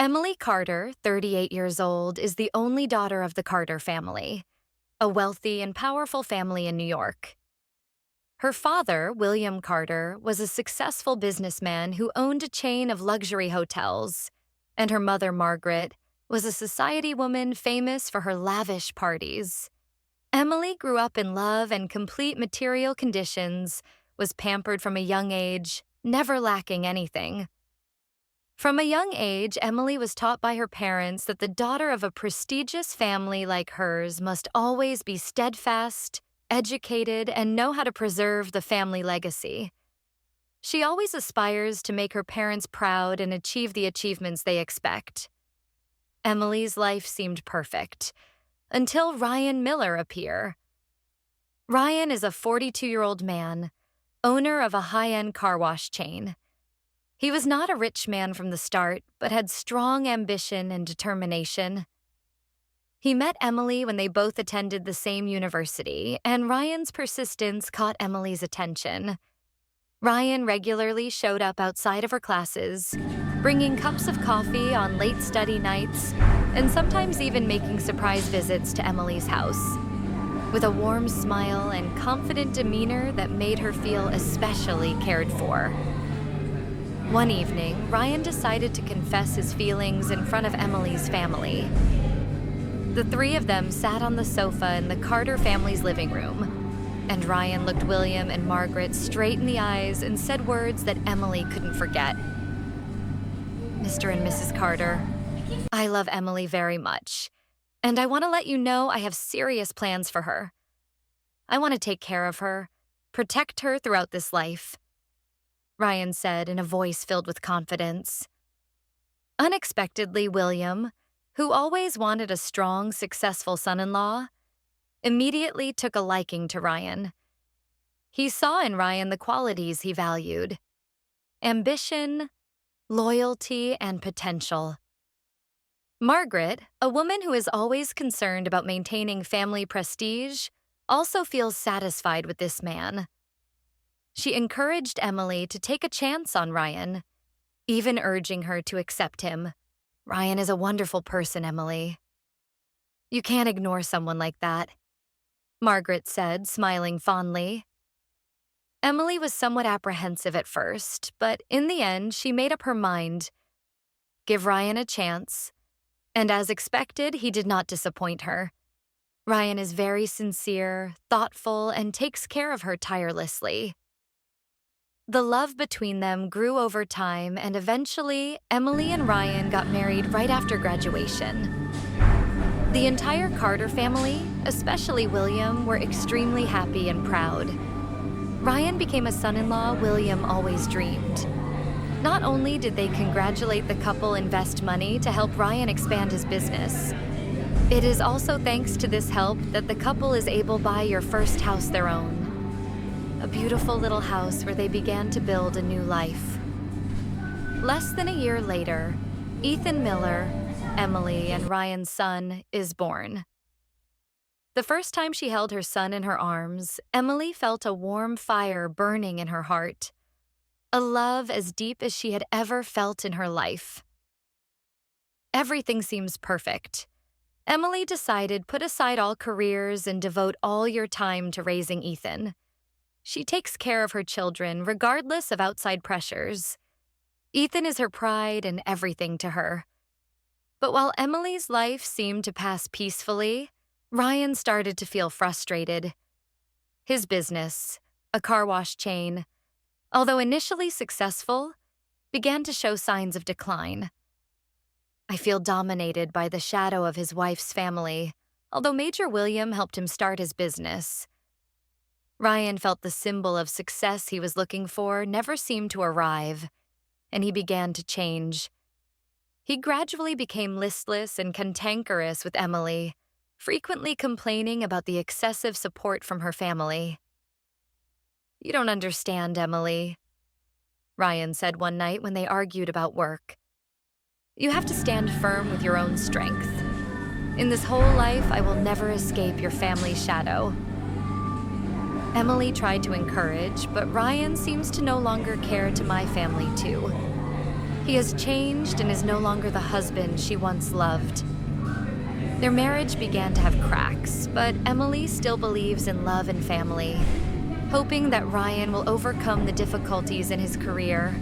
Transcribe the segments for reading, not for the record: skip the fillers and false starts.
Emily Carter, 38 years old, is the only daughter of the Carter family, a wealthy and powerful family in New York. Her father, William Carter, was a successful businessman who owned a chain of luxury hotels, and her mother, Margaret, was a society woman famous for her lavish parties. Emily grew up in love and complete material conditions, was pampered from a young age, never lacking anything. From a young age, Emily was taught by her parents that the daughter of a prestigious family like hers must always be steadfast, educated, and know how to preserve the family legacy. She always aspires to make her parents proud and achieve the achievements they expect. Emily's life seemed perfect, until Ryan Miller appeared. Ryan is a 42-year-old man, owner of a high-end car wash chain. He was not a rich man from the start, but had strong ambition and determination. He met Emily when they both attended the same university, and Ryan's persistence caught Emily's attention. Ryan regularly showed up outside of her classes, bringing cups of coffee on late study nights, and sometimes even making surprise visits to Emily's house, with a warm smile and confident demeanor that made her feel especially cared for. One evening, Ryan decided to confess his feelings in front of Emily's family. The three of them sat on the sofa in the Carter family's living room, and Ryan looked William and Margaret straight in the eyes and said words that Emily couldn't forget. "Mr. and Mrs. Carter, I love Emily very much, and I want to let you know I have serious plans for her. I want to take care of her, protect her throughout this life," Ryan said in a voice filled with confidence. Unexpectedly, William, who always wanted a strong, successful son-in-law, immediately took a liking to Ryan. He saw in Ryan the qualities he valued: ambition, loyalty, and potential. Margaret, a woman who is always concerned about maintaining family prestige, also feels satisfied with this man. She encouraged Emily to take a chance on Ryan, even urging her to accept him. "Ryan is a wonderful person, Emily. You can't ignore someone like that," Margaret said, smiling fondly. Emily was somewhat apprehensive at first, but in the end, she made up her mind. Give Ryan a chance. And as expected, he did not disappoint her. Ryan is very sincere, thoughtful, and takes care of her tirelessly. The love between them grew over time, and eventually, Emily and Ryan got married right after graduation. The entire Carter family, especially William, were extremely happy and proud. Ryan became a son-in-law William always dreamed. Not only did they congratulate the couple invest money to help Ryan expand his business, it is also thanks to this help that the couple is able to buy your first house their own. A beautiful little house where they began to build a new life. Less than a year later, Ethan Miller, Emily and Ryan's son, is born. The first time she held her son in her arms, Emily felt a warm fire burning in her heart, a love as deep as she had ever felt in her life. Everything seems perfect. Emily decided put aside all careers and devote all your time to raising Ethan. She takes care of her children regardless of outside pressures. Ethan is her pride and everything to her. But while Emily's life seemed to pass peacefully, Ryan started to feel frustrated. His business, a car wash chain, although initially successful, began to show signs of decline. "I feel dominated by the shadow of his wife's family, although Major William helped him start his business." Ryan felt the symbol of success he was looking for never seemed to arrive, and he began to change. He gradually became listless and cantankerous with Emily, frequently complaining about the excessive support from her family. "You don't understand, Emily," Ryan said one night when they argued about work. "You have to stand firm with your own strength. In this whole life, I will never escape your family's shadow." Emily tried to encourage, but Ryan seems to no longer care to my family too. He has changed and is no longer the husband she once loved. Their marriage began to have cracks, but Emily still believes in love and family, hoping that Ryan will overcome the difficulties in his career.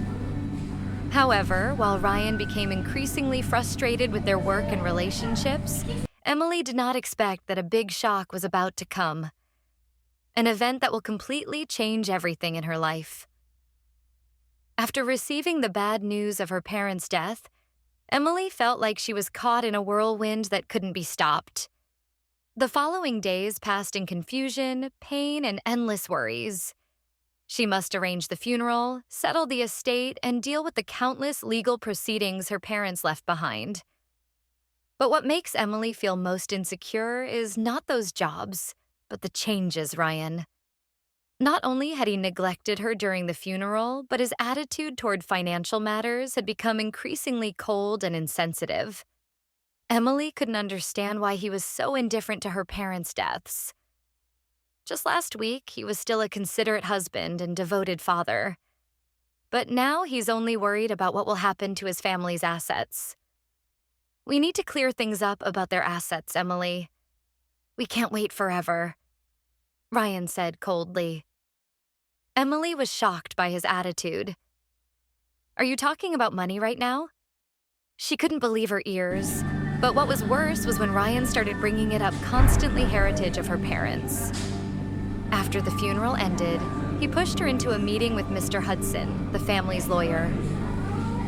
However, while Ryan became increasingly frustrated with their work and relationships, Emily did not expect that a big shock was about to come, an event that will completely change everything in her life. After receiving the bad news of her parents' death, Emily felt like she was caught in a whirlwind that couldn't be stopped. The following days passed in confusion, pain, and endless worries. She must arrange the funeral, settle the estate, and deal with the countless legal proceedings her parents left behind. But what makes Emily feel most insecure is not those jobs, but the changes Ryan. Not only had he neglected her during the funeral, but his attitude toward financial matters had become increasingly cold and insensitive. Emily couldn't understand why he was so indifferent to her parents' deaths. Just last week, he was still a considerate husband and devoted father. But now he's only worried about what will happen to his family's assets. We need to clear things up about their assets, Emily. We can't wait forever, Ryan said coldly. Emily was shocked by his attitude. Are you talking about money right now? She couldn't believe her ears, but what was worse was when Ryan started bringing it up constantly heritage of her parents. After the funeral ended, he pushed her into a meeting with Mr. Hudson, the family's lawyer.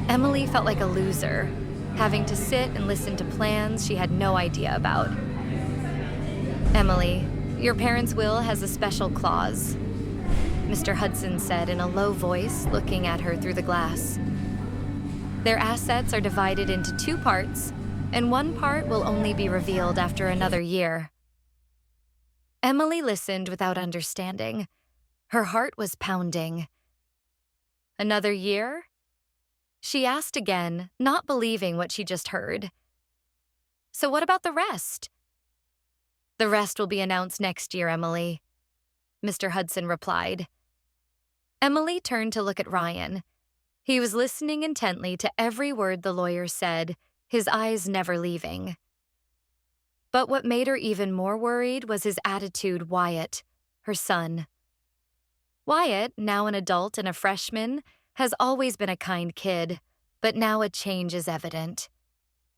Emily felt like a loser, having to sit and listen to plans she had no idea about. Emily, your parents' will has a special clause, Mr. Hudson said in a low voice, looking at her through the glass. Their assets are divided into 2 parts, and one part will only be revealed after another year. Emily listened without understanding. Her heart was pounding. Another year? She asked again, not believing what she just heard. So what about the rest? The rest will be announced next year, Emily, Mr. Hudson replied. Emily turned to look at Ryan. He was listening intently to every word the lawyer said, his eyes never leaving. But what made her even more worried was his attitude, Wyatt, her son. Wyatt, now an adult and a freshman, has always been a kind kid, but now a change is evident.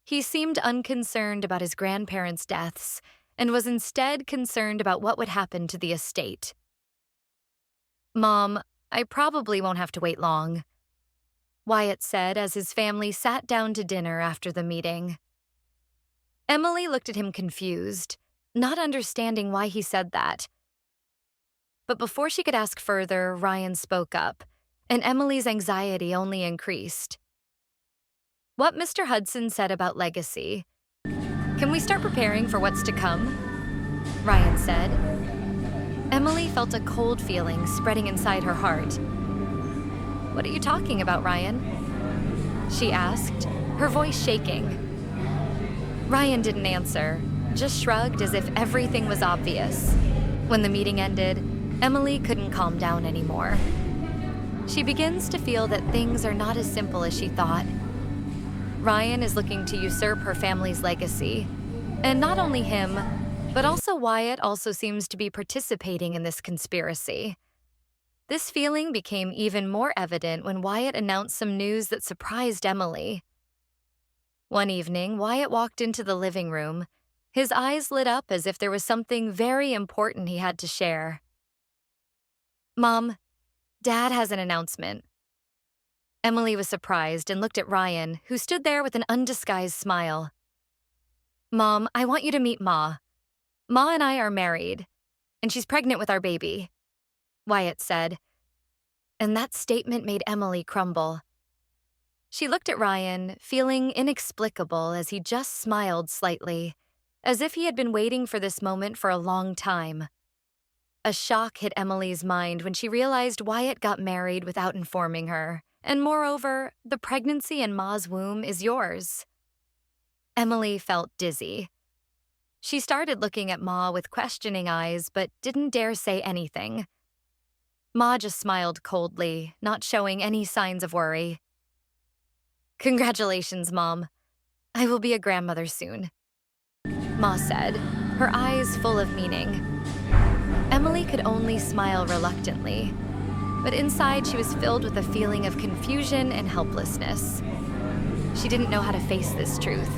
He seemed unconcerned about his grandparents' deaths and was instead concerned about what would happen to the estate. Mom, I probably won't have to wait long, Wyatt said as his family sat down to dinner after the meeting. Emily looked at him confused, not understanding why he said that. But before she could ask further, Ryan spoke up, and Emily's anxiety only increased. What Mr. Hudson said about legacy. Can we start preparing for what's to come? Ryan said. Emily felt a cold feeling spreading inside her heart. What are you talking about, Ryan? She asked, her voice shaking. Ryan didn't answer, just shrugged as if everything was obvious. When the meeting ended, Emily couldn't calm down anymore. She begins to feel that things are not as simple as she thought. Ryan is looking to usurp her family's legacy. And not only him, but also Wyatt also seems to be participating in this conspiracy. This feeling became even more evident when Wyatt announced some news that surprised Emily. One evening, Wyatt walked into the living room. His eyes lit up as if there was something very important he had to share. Mom, Dad has an announcement. Emily was surprised and looked at Ryan, who stood there with an undisguised smile. Mom, I want you to meet Ma. Ma and I are married, and she's pregnant with our baby, Wyatt said. And that statement made Emily crumble. She looked at Ryan, feeling inexplicable as he just smiled slightly, as if he had been waiting for this moment for a long time. A shock hit Emily's mind when she realized Wyatt got married without informing her, and moreover, the pregnancy in Ma's womb is yours. Emily felt dizzy. She started looking at Ma with questioning eyes, but didn't dare say anything. Ma just smiled coldly, not showing any signs of worry. Congratulations, Mom. I will be a grandmother soon, Ma said, her eyes full of meaning. Emily could only smile reluctantly, but inside she was filled with a feeling of confusion and helplessness. She didn't know how to face this truth.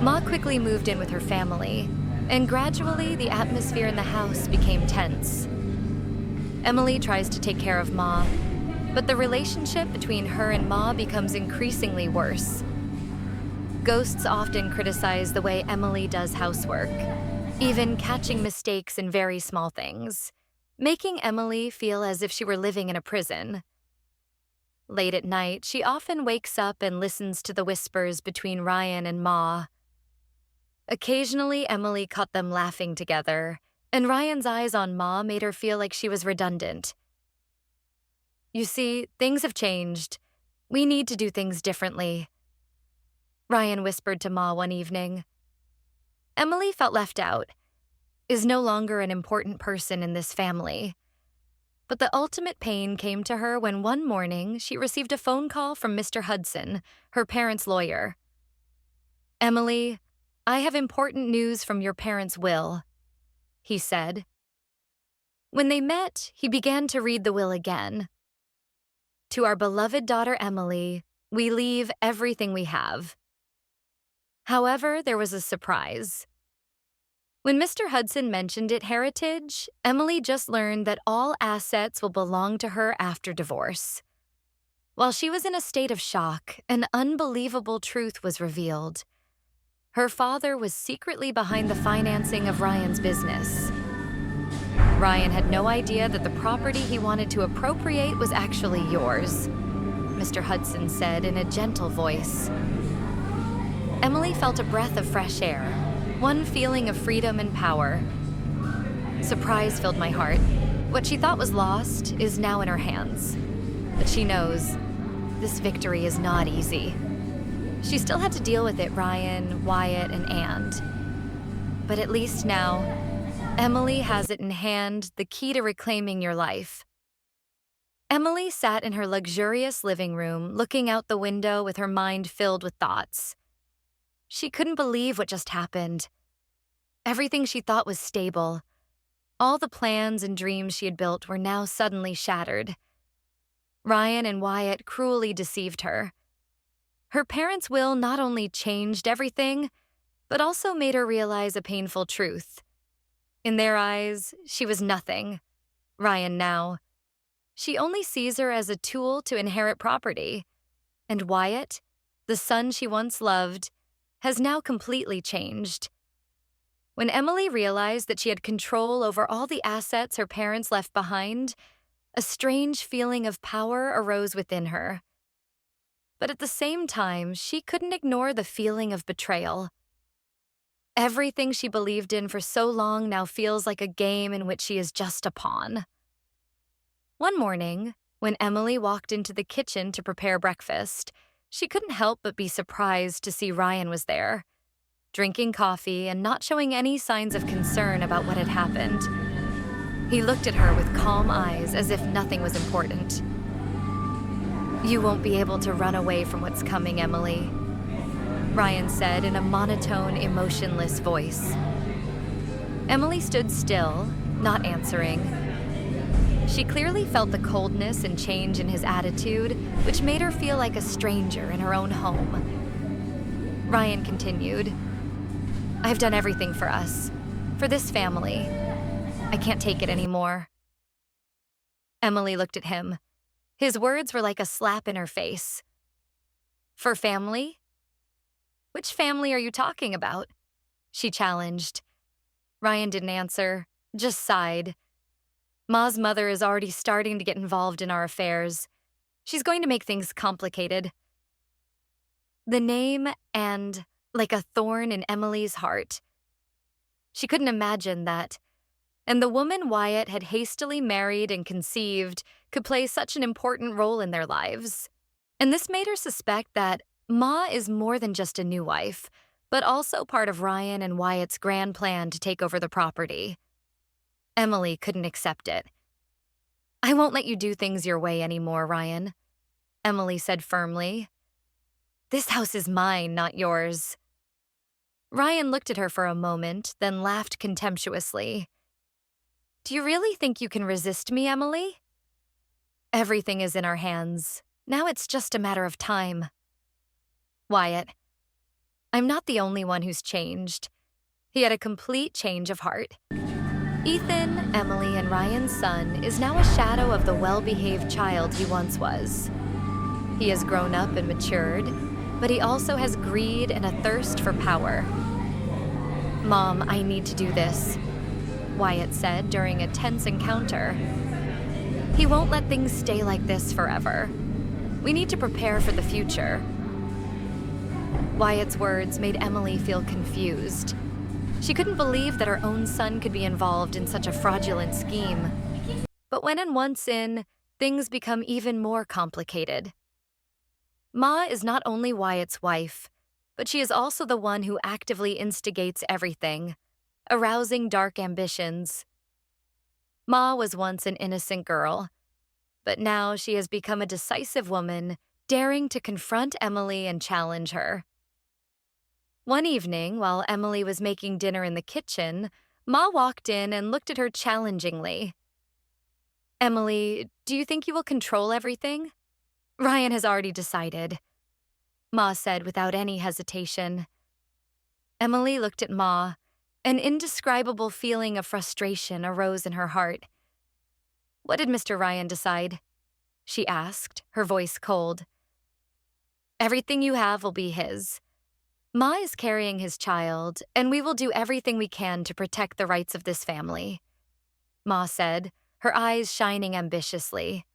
Ma quickly moved in with her family, and gradually the atmosphere in the house became tense. Emily tries to take care of Ma, but the relationship between her and Ma becomes increasingly worse. Ghosts often criticize the way Emily does housework, even catching mistakes in very small things, making Emily feel as if she were living in a prison. Late at night, she often wakes up and listens to the whispers between Ryan and Ma. Occasionally, Emily caught them laughing together, and Ryan's eyes on Ma made her feel like she was redundant. You see, things have changed. We need to do things differently, Ryan whispered to Ma one evening. Emily felt left out, is no longer an important person in this family. But the ultimate pain came to her when one morning she received a phone call from Mr. Hudson, her parents' lawyer. Emily, I have important news from your parents' will, he said. When they met, he began to read the will again. To our beloved daughter Emily, we leave everything we have. However, there was a surprise. When Mr. Hudson mentioned it heritage, Emily just learned that all assets will belong to her after divorce. While she was in a state of shock, an unbelievable truth was revealed. Her father was secretly behind the financing of Ryan's business. Ryan had no idea that the property he wanted to appropriate was actually yours, Mr. Hudson said in a gentle voice. Emily felt a breath of fresh air, one feeling of freedom and power. Surprise filled my heart. What she thought was lost is now in her hands. But she knows this victory is not easy. She still had to deal with it, Ryan, Wyatt, and And. But at least now, Emily has it in hand, the key to reclaiming your life. Emily sat in her luxurious living room, looking out the window with her mind filled with thoughts. She couldn't believe what just happened. Everything she thought was stable. All the plans and dreams she had built were now suddenly shattered. Ryan and Wyatt cruelly deceived her. Her parents' will not only changed everything, but also made her realize a painful truth. In their eyes, she was nothing. Ryan now. She only sees her as a tool to inherit property. And Wyatt, the son she once loved, has now completely changed. When Emily realized that she had control over all the assets her parents left behind, a strange feeling of power arose within her. But at the same time, she couldn't ignore the feeling of betrayal. Everything she believed in for so long now feels like a game in which she is just a pawn. One morning, when Emily walked into the kitchen to prepare breakfast, she couldn't help but be surprised to see Ryan was there, drinking coffee and not showing any signs of concern about what had happened. He looked at her with calm eyes as if nothing was important. You won't be able to run away from what's coming, Emily, Ryan said in a monotone, emotionless voice. Emily stood still, not answering. She clearly felt the coldness and change in his attitude, which made her feel like a stranger in her own home. Ryan continued, I've done everything for us, for this family. I can't take it anymore. Emily looked at him. His words were like a slap in her face. For family? Which family are you talking about? She challenged. Ryan didn't answer, just sighed. Ma's mother is already starting to get involved in our affairs. She's going to make things complicated. The name and like a thorn in Emily's heart. She couldn't imagine that. And the woman Wyatt had hastily married and conceived could play such an important role in their lives. And this made her suspect that Ma is more than just a new wife, but also part of Ryan and Wyatt's grand plan to take over the property. Emily couldn't accept it. I won't let you do things your way anymore, Ryan, Emily said firmly. This house is mine, not yours. Ryan looked at her for a moment, then laughed contemptuously. Do you really think you can resist me, Emily? Everything is in our hands. Now it's just a matter of time. Wyatt, I'm not the only one who's changed. He had a complete change of heart. Ethan, Emily, and Ryan's son is now a shadow of the well-behaved child he once was. He has grown up and matured, but he also has greed and a thirst for power. Mom, I need to do this, Wyatt said during a tense encounter. He won't let things stay like this forever. We need to prepare for the future. Wyatt's words made Emily feel confused. She couldn't believe that her own son could be involved in such a fraudulent scheme. But when and once in, things become even more complicated. Ma is not only Wyatt's wife, but she is also the one who actively instigates everything, arousing dark ambitions. Ma was once an innocent girl, but now she has become a decisive woman, daring to confront Emily and challenge her. One evening, while Emily was making dinner in the kitchen, Ma walked in and looked at her challengingly. Emily, do you think you will control everything? Ryan has already decided, Ma said without any hesitation. Emily looked at Ma. An indescribable feeling of frustration arose in her heart. What did Mr. Ryan decide? She asked, her voice cold. Everything you have will be his. Ma is carrying his child, and we will do everything we can to protect the rights of this family, Ma said, her eyes shining ambitiously.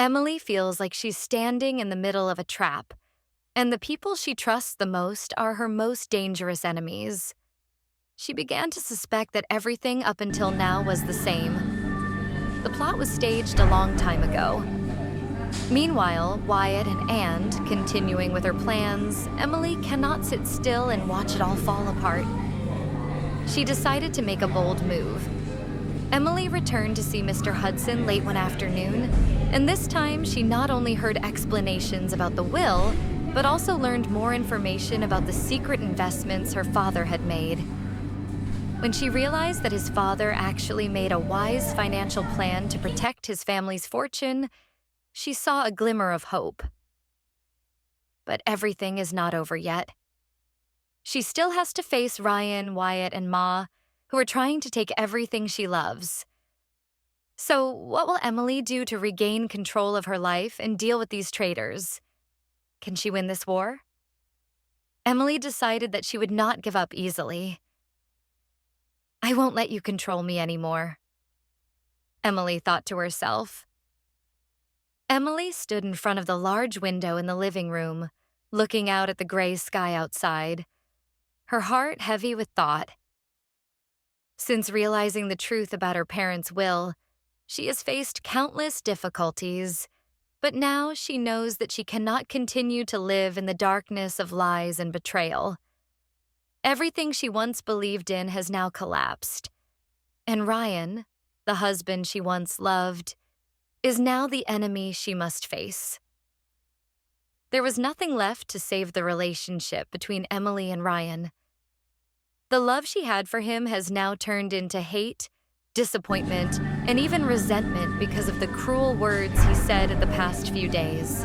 Emily feels like she's standing in the middle of a trap, and the people she trusts the most are her most dangerous enemies. She began to suspect that everything up until now was the same. The plot was staged a long time ago. Meanwhile, Wyatt and Anne, continuing with her plans, Emily cannot sit still and watch it all fall apart. She decided to make a bold move. Emily returned to see Mr. Hudson late one afternoon, and this time she not only heard explanations about the will, but also learned more information about the secret investments her father had made. When she realized that his father actually made a wise financial plan to protect his family's fortune, she saw a glimmer of hope. But everything is not over yet. She still has to face Ryan, Wyatt, and Ma, who are trying to take everything she loves. So, what will Emily do to regain control of her life and deal with these traitors? Can she win this war? Emily decided that she would not give up easily. I won't let you control me anymore, Emily thought to herself. Emily stood in front of the large window in the living room, looking out at the gray sky outside, her heart heavy with thought. Since realizing the truth about her parents' will, she has faced countless difficulties, but now she knows that she cannot continue to live in the darkness of lies and betrayal. Everything she once believed in has now collapsed, and Ryan, the husband she once loved, is now the enemy she must face. There was nothing left to save the relationship between Emily and Ryan. The love she had for him has now turned into hate, disappointment, and even resentment because of the cruel words he said in the past few days.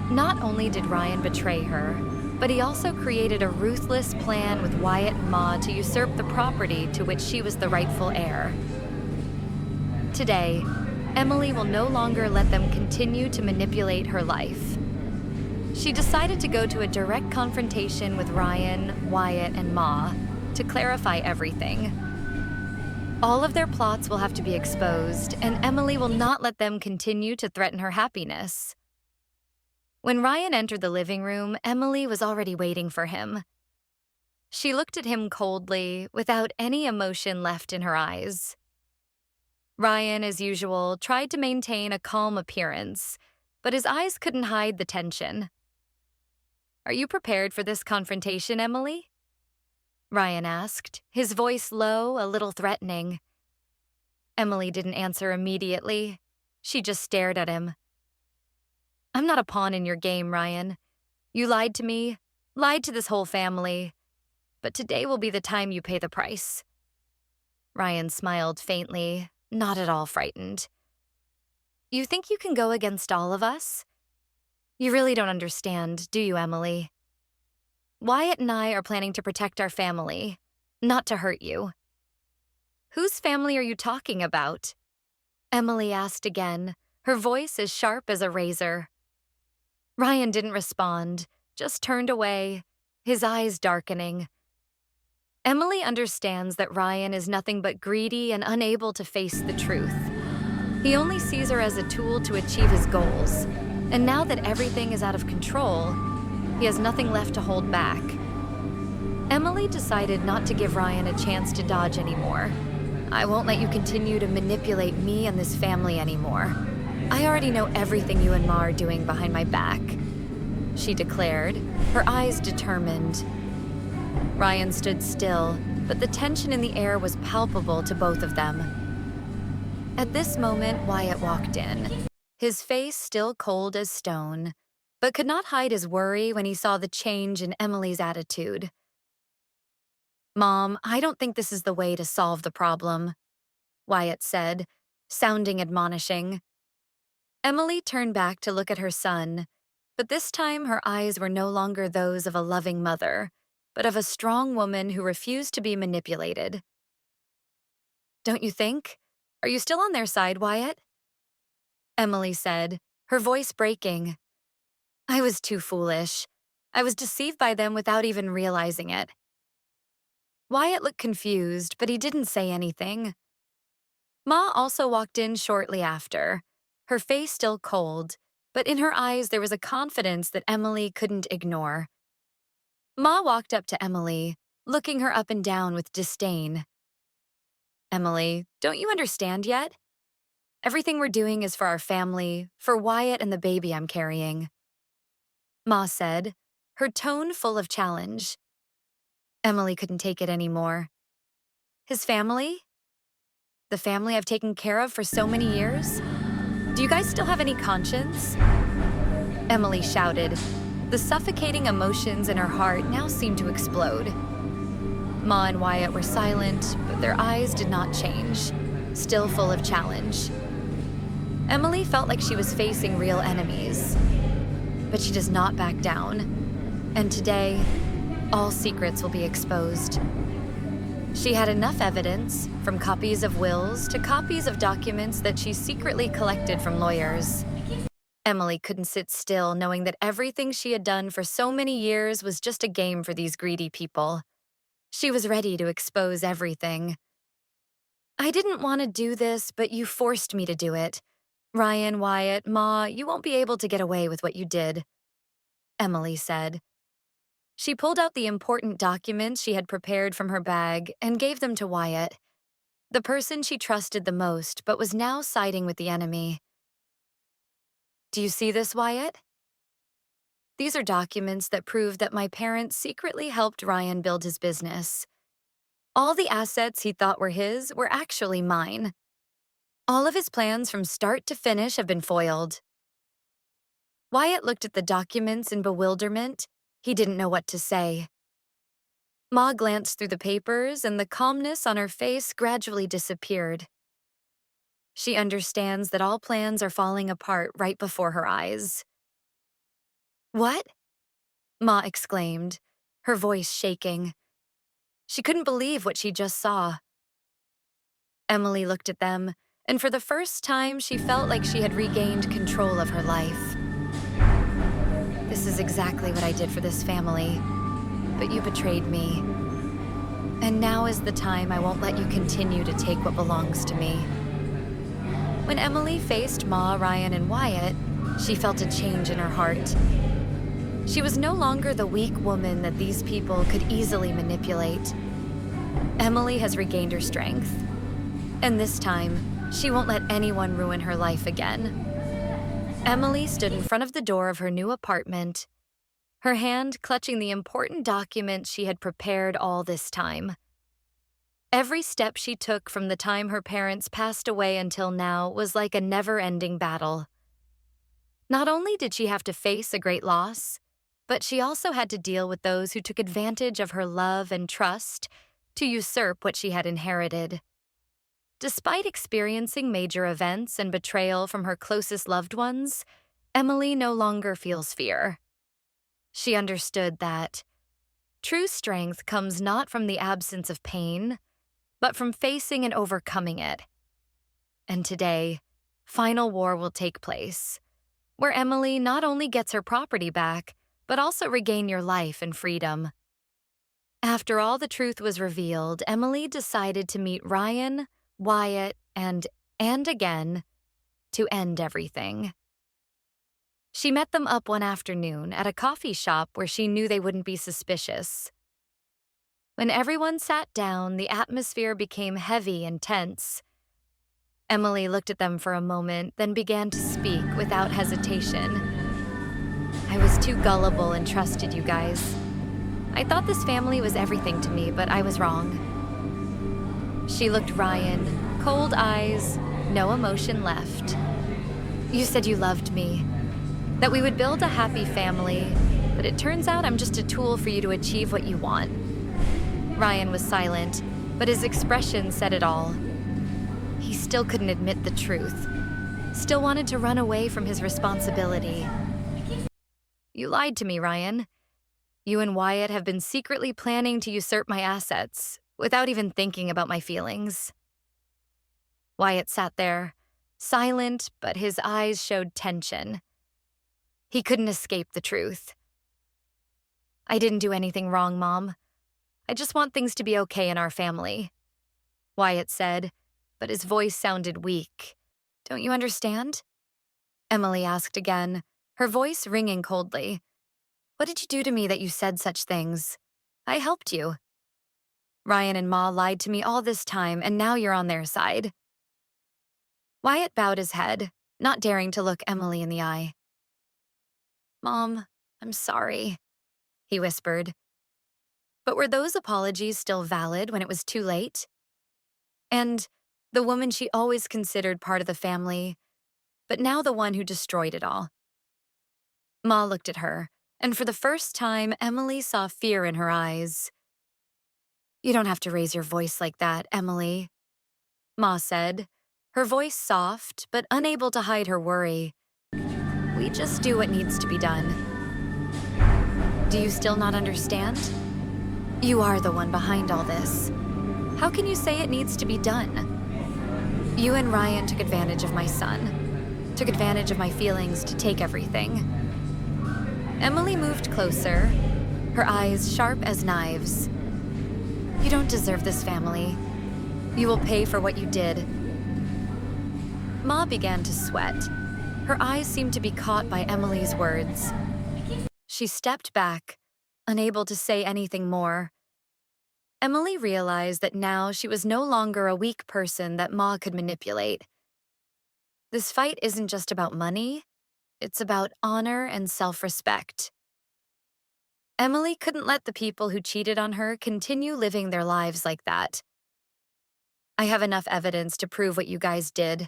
Not only did Ryan betray her, but he also created a ruthless plan with Wyatt and Ma to usurp the property to which she was the rightful heir. Today, Emily will no longer let them continue to manipulate her life. She decided to go to a direct confrontation with Ryan, Wyatt, and Ma to clarify everything. All of their plots will have to be exposed, and Emily will not let them continue to threaten her happiness. When Ryan entered the living room, Emily was already waiting for him. She looked at him coldly, without any emotion left in her eyes. Ryan, as usual, tried to maintain a calm appearance, but his eyes couldn't hide the tension. Are you prepared for this confrontation, Emily? Ryan asked, his voice low, a little threatening. Emily didn't answer immediately. She just stared at him. I'm not a pawn in your game, Ryan. You lied to me, lied to this whole family, but today will be the time you pay the price. Ryan smiled faintly, not at all frightened. You think you can go against all of us? You really don't understand, do you, Emily? Wyatt and I are planning to protect our family, not to hurt you. Whose family are you talking about? Emily asked again, her voice as sharp as a razor. Ryan didn't respond, just turned away, his eyes darkening. Emily understands that Ryan is nothing but greedy and unable to face the truth. He only sees her as a tool to achieve his goals, and now that everything is out of control, he has nothing left to hold back. Emily decided not to give Ryan a chance to dodge anymore. I won't let you continue to manipulate me and this family anymore. I already know everything you and Ma are doing behind my back, she declared, her eyes determined. Ryan stood still, but the tension in the air was palpable to both of them. At this moment, Wyatt walked in, his face still cold as stone, but could not hide his worry when he saw the change in Emily's attitude. Mom, I don't think this is the way to solve the problem, Wyatt said, sounding admonishing. Emily turned back to look at her son, but this time her eyes were no longer those of a loving mother, but of a strong woman who refused to be manipulated. Don't you think? Are you still on their side, Wyatt? Emily said, her voice breaking. I was too foolish. I was deceived by them without even realizing it. Wyatt looked confused, but he didn't say anything. Ma also walked in shortly after, her face still cold, but in her eyes there was a confidence that Emily couldn't ignore. Ma walked up to Emily, looking her up and down with disdain. Emily, don't you understand yet? Everything we're doing is for our family, for Wyatt and the baby I'm carrying. Ma said, her tone full of challenge. Emily couldn't take it anymore. His family? The family I've taken care of for so many years? Do you guys still have any conscience? Emily shouted. The suffocating emotions in her heart now seemed to explode. Ma and Wyatt were silent, but their eyes did not change, still full of challenge. Emily felt like she was facing real enemies, but she does not back down. And today, all secrets will be exposed. She had enough evidence, from copies of wills to copies of documents that she secretly collected from lawyers. Emily couldn't sit still, knowing that everything she had done for so many years was just a game for these greedy people. She was ready to expose everything. I didn't want to do this, but you forced me to do it. Ryan, Wyatt, Ma, you won't be able to get away with what you did, Emily said. She pulled out the important documents she had prepared from her bag and gave them to Wyatt, the person she trusted the most but was now siding with the enemy. Do you see this, Wyatt? These are documents that prove that my parents secretly helped Ryan build his business. All the assets he thought were his were actually mine. All of his plans from start to finish have been foiled. Wyatt looked at the documents in bewilderment. He didn't know what to say. Ma glanced through the papers, and the calmness on her face gradually disappeared. She understands that all plans are falling apart right before her eyes. What? Ma exclaimed, her voice shaking. She couldn't believe what she just saw. Emily looked at them, and for the first time she felt like she had regained control of her life. This is exactly what I did for this family, but you betrayed me. And now is the time I won't let you continue to take what belongs to me. When Emily faced Ma, Ryan, and Wyatt, she felt a change in her heart. She was no longer the weak woman that these people could easily manipulate. Emily has regained her strength, and this time, she won't let anyone ruin her life again. Emily stood in front of the door of her new apartment, her hand clutching the important document she had prepared all this time. Every step she took from the time her parents passed away until now was like a never-ending battle. Not only did she have to face a great loss, But she also had to deal with those who took advantage of her love and trust to usurp what she had inherited. Despite experiencing major events and betrayal from her closest loved ones, Emily no longer feels fear. She understood that true strength comes not from the absence of pain, but from facing and overcoming it. And today, final war will take place, where Emily not only gets her property back, but also regain your life and freedom. After all the truth was revealed, Emily decided to meet Ryan, Wyatt, and again, to end everything. She met them up one afternoon at a coffee shop where she knew they wouldn't be suspicious. When everyone sat down, the atmosphere became heavy and tense. Emily looked at them for a moment, then began to speak without hesitation. I was too gullible and trusted you guys. I thought this family was everything to me, but I was wrong. She looked Ryan, cold eyes, no emotion left. You said you loved me, that we would build a happy family, but it turns out I'm just a tool for you to achieve what you want. Ryan was silent, but his expression said it all. He still couldn't admit the truth, still wanted to run away from his responsibility. You lied to me, Ryan. You and Wyatt have been secretly planning to usurp my assets, without even thinking about my feelings. Wyatt sat there, silent, but his eyes showed tension. He couldn't escape the truth. I didn't do anything wrong, Mom. I just want things to be okay in our family, Wyatt said, but his voice sounded weak. Don't you understand? Emily asked again, her voice ringing coldly. What did you do to me that you said such things? I helped you. Ryan and Ma lied to me all this time, and now you're on their side. Wyatt bowed his head, not daring to look Emily in the eye. Mom, I'm sorry, he whispered. But were those apologies still valid when it was too late? And the woman she always considered part of the family, but now the one who destroyed it all. Ma looked at her, and for the first time, Emily saw fear in her eyes. You don't have to raise your voice like that, Emily, Ma said, her voice soft but unable to hide her worry. We just do what needs to be done. Do you still not understand? You are the one behind all this. How can you say it needs to be done? You and Ryan took advantage of my son, took advantage of my feelings to take everything. Emily moved closer, her eyes sharp as knives. You don't deserve this family. You will pay for what you did. Ma began to sweat. Her eyes seemed to be caught by Emily's words. She stepped back, unable to say anything more. Emily realized that now she was no longer a weak person that Ma could manipulate. This fight isn't just about money, it's about honor and self-respect. Emily couldn't let the people who cheated on her continue living their lives like that. I have enough evidence to prove what you guys did,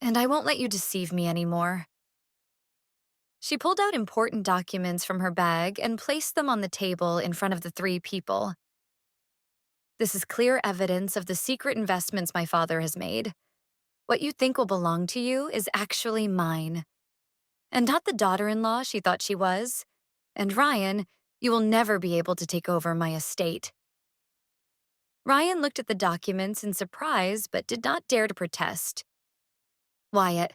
and I won't let you deceive me anymore. She pulled out important documents from her bag and placed them on the table in front of the three people. This is clear evidence of the secret investments my father has made. What you think will belong to you is actually mine. And not the daughter-in-law she thought she was. And Ryan, you will never be able to take over my estate. Ryan looked at the documents in surprise but did not dare to protest. Wyatt.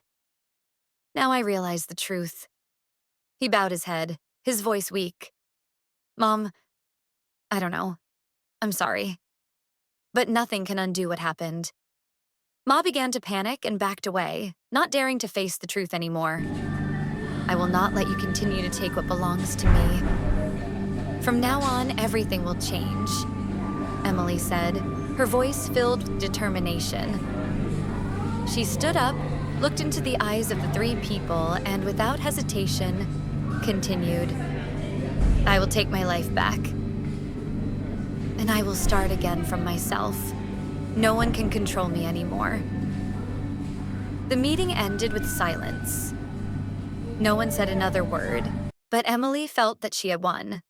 Now I realize the truth. He bowed his head, his voice weak. Mom, I don't know. I'm sorry. But nothing can undo what happened. Ma began to panic and backed away, not daring to face the truth anymore. I will not let you continue to take what belongs to me. From now on, everything will change, Emily said, her voice filled with determination. She stood up, looked into the eyes of the three people, and without hesitation, continued, I will take my life back. And I will start again from myself. No one can control me anymore. The meeting ended with silence. No one said another word, but Emily felt that she had won.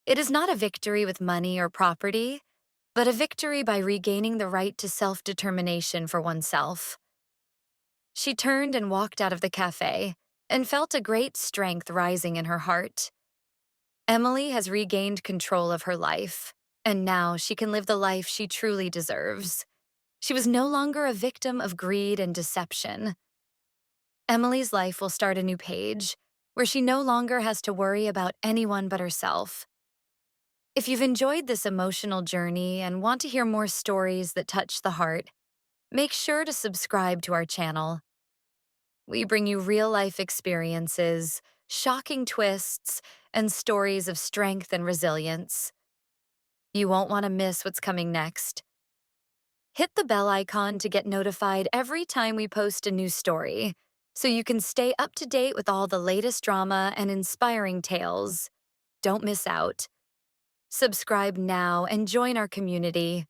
It is not a victory with money or property, but a victory by regaining the right to self-determination for oneself. She turned and walked out of the cafe and felt a great strength rising in her heart. Emily has regained control of her life, and now she can live the life she truly deserves. She was no longer a victim of greed and deception. Emily's life will start a new page, where she no longer has to worry about anyone but herself. If you've enjoyed this emotional journey and want to hear more stories that touch the heart, make sure to subscribe to our channel. We bring you real-life experiences, shocking twists, and stories of strength and resilience. You won't want to miss what's coming next. Hit the bell icon to get notified every time we post a new story, so you can stay up to date with all the latest drama and inspiring tales. Don't miss out. Subscribe now and join our community.